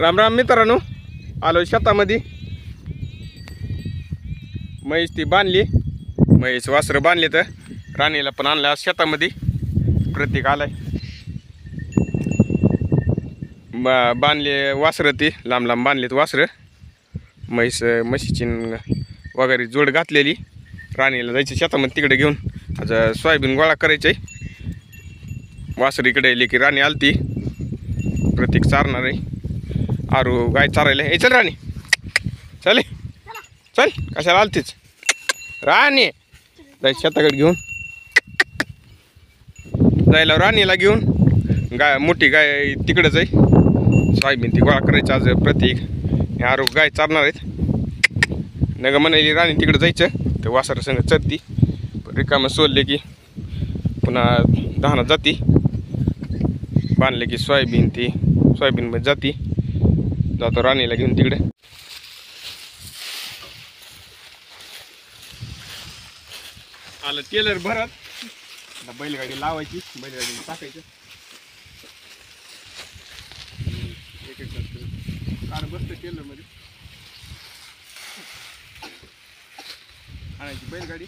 राम राम मित्रांनो, आलो शेतामध्ये. म्हैस ती बांधली, म्हैस वासरं बांधले तर राणीला पण आणलं आज शेतामध्ये. प्रतीक आलाय. बांधले वासरं, ती लांब लांब बांधलेत वासरं. म्हशीची वगैरे जोड घातलेली. राणीला जायचं शेतामध्ये, तिकडे घेऊन आज सोयाबीन गोळा करायचे. वासर इकडे येली की राणी आलती. प्रतीक चारणार आहे. आरू गाय चारायला. हे चल राणी, चल चल, कशाला आलतीच राणी. जायचं शेताकडे घेऊन जायला. राणीला घेऊन मोठी गाय तिकडेच आहे. सोयाबीन ती गोळा करायचं आज. प्रतीक हे आरू गाय चारणार आहेत. नग म्हणाली राणी तिकडे जायचं तर वासर संग चरती. रिकामं सोडले की पुन्हा दहाना जाती. बांधले की सोयाबीन मध्ये जाती. जातो राणीला घेऊन तिकडे. आलं टेलर भरत. आता बैलगाडी लावायची, बैलगाडी टाकायचं. एक कार बसतं टेलर मध्ये. आणायची बैलगाडी.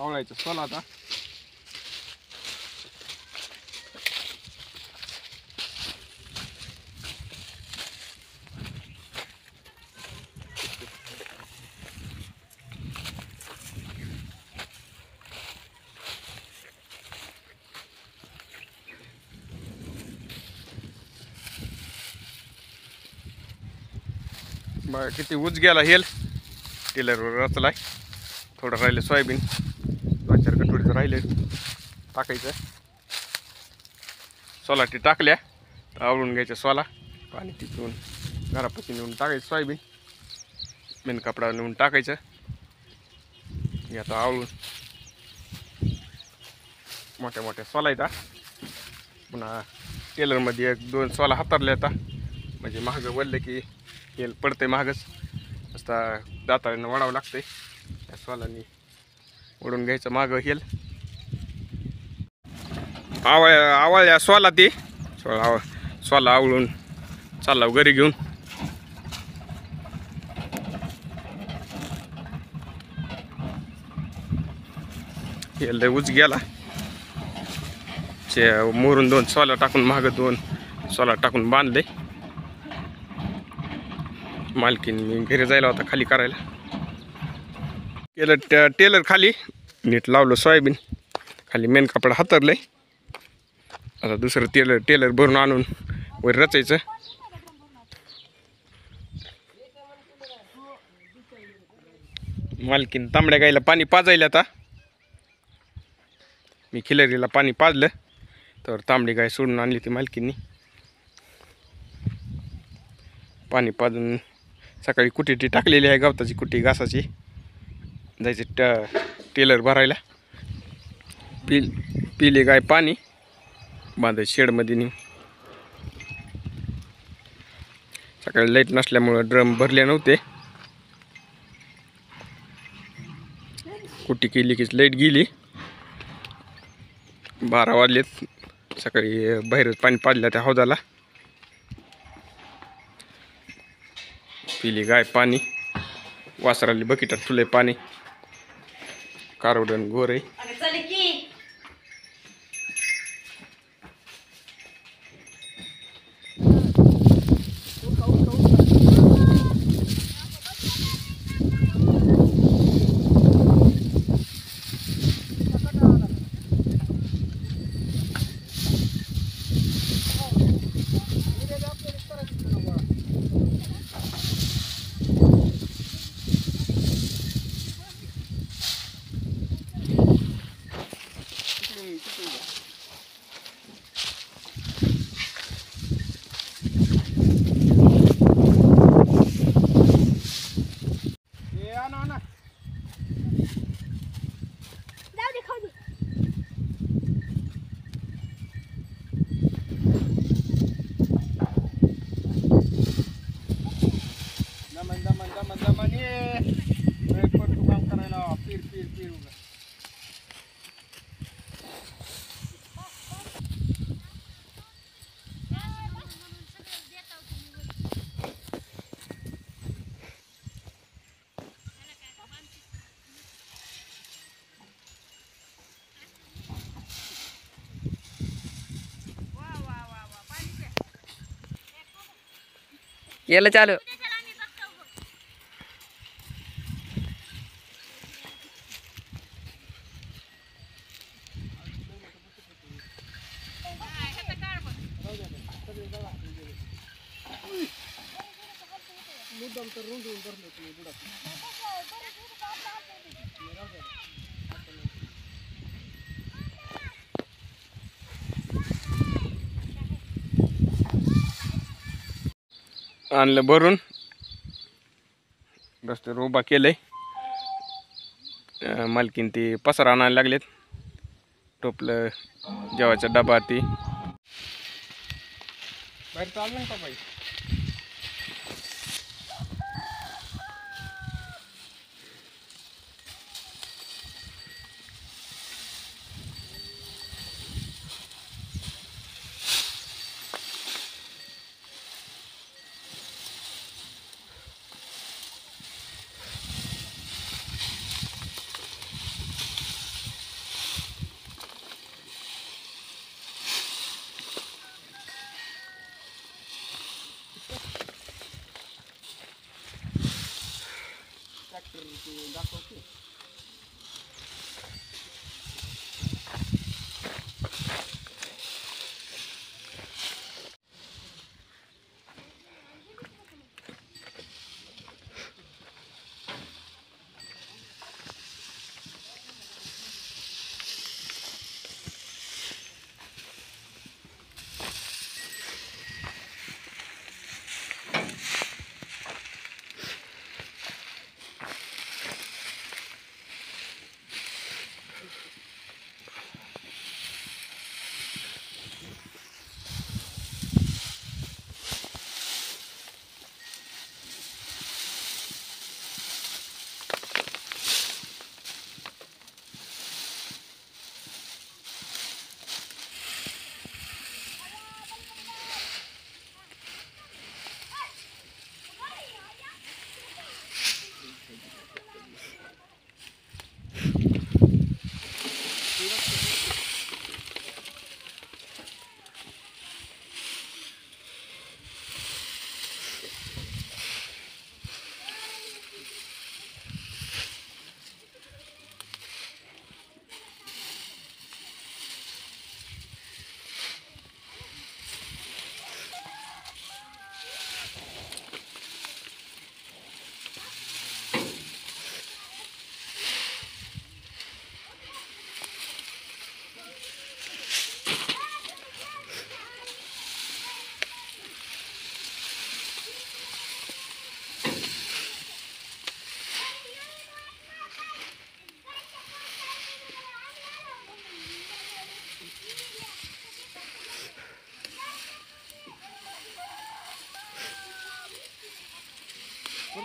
आवळायचं सोला आता. बघा किती उच गेला हेल. टेलरवर रचलाय. थोडं राहिलं सोयाबीन. 2-4 कटोरीचं राहिले टाकायचं. सोलाटी टाकल्या तर आवळून घ्यायचं सोला. पाणी टिकवून घरापाशी नेऊन टाकायचं सोयाबीन. मेन कपडा नेऊन टाकायचं. आता आवळून मोठ्या मोठ्या सोला येतात. पुन्हा टेलरमध्ये 1-2 सोला हातारले आता. म्हणजे महाग वळले की हेल पडते. महागच असता दाताळीनं वडावं लागतंय. त्या सोलानी ओढून घ्यायचं मागं हेल. आवळल्या सोला ती सोला आवळून चालला घरी घेऊन. हेल लय उच गेला. मोरून 2 सोला टाकून माग 2 सोला टाकून बांधले. मालकीने घरी जायला होता खाली करायला. केलं टेलर खाली नीट लावलं सोयाबीन. खाली मेन कपडा हातरलंय. आता दुसरं टेलर भरून आणून वर रचायचं. मालकीन तांबड्या गाईला पाणी पाजायला. आता मी खिलरीला पाणी पाजलं तर तांबडी गाय सोडून आणली ती मालकींनी. पाणी पाजून सकाळी कुटी टाकलेली आहे. गवताची कुटी घासाची. जायचं टेलर भरायला. पिली गाय पाणी बांधायचं शेडमध्ये नेऊन. सकाळी लाईट नसल्यामुळं ड्रम भरले नव्हते. कुटी केली की लाईट गेली. 12 वाजलेत. सकाळी बाहेरच पाणी पाजलं त्या हौदाला. पिली गाय पाणी. वासराली बकेटात ठुले पाणी. कारवडन गोर आहे. केलं चालू. आणलं भरून रस्त्यावर उभा केलंय. मालकीन ती पसारा आणायला लागलेत. टोपलं जेवायचा डबा ती बाहेर चाललं का बाई.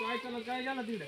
तू ऐकायला काय गेला तिकडे.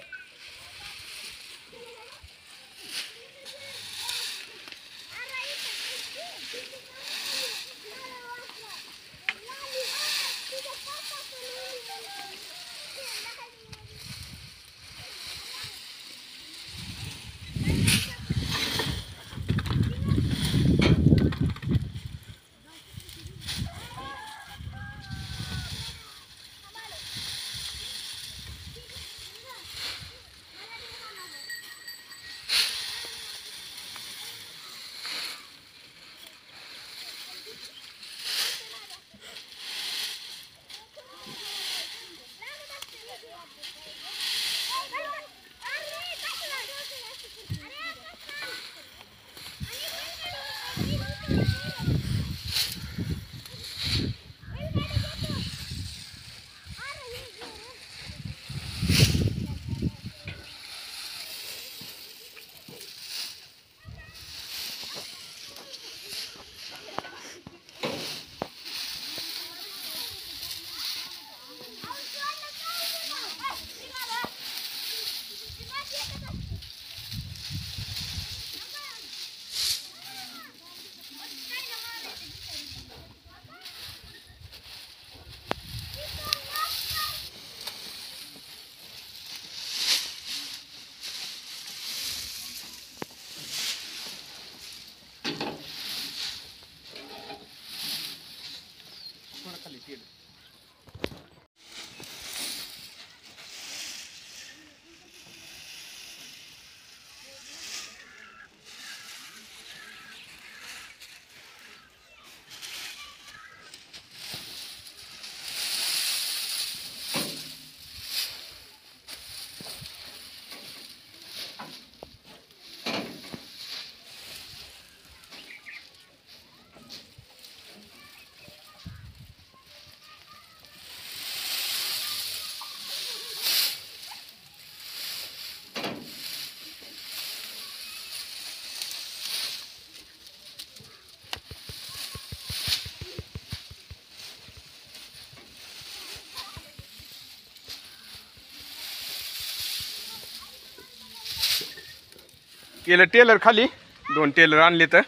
केलं टेलर खाली, 2 टेलर आणले तर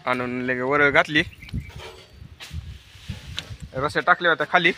आणून लगे वर घातली, रस्त्या टाकल्या होत्या खाली.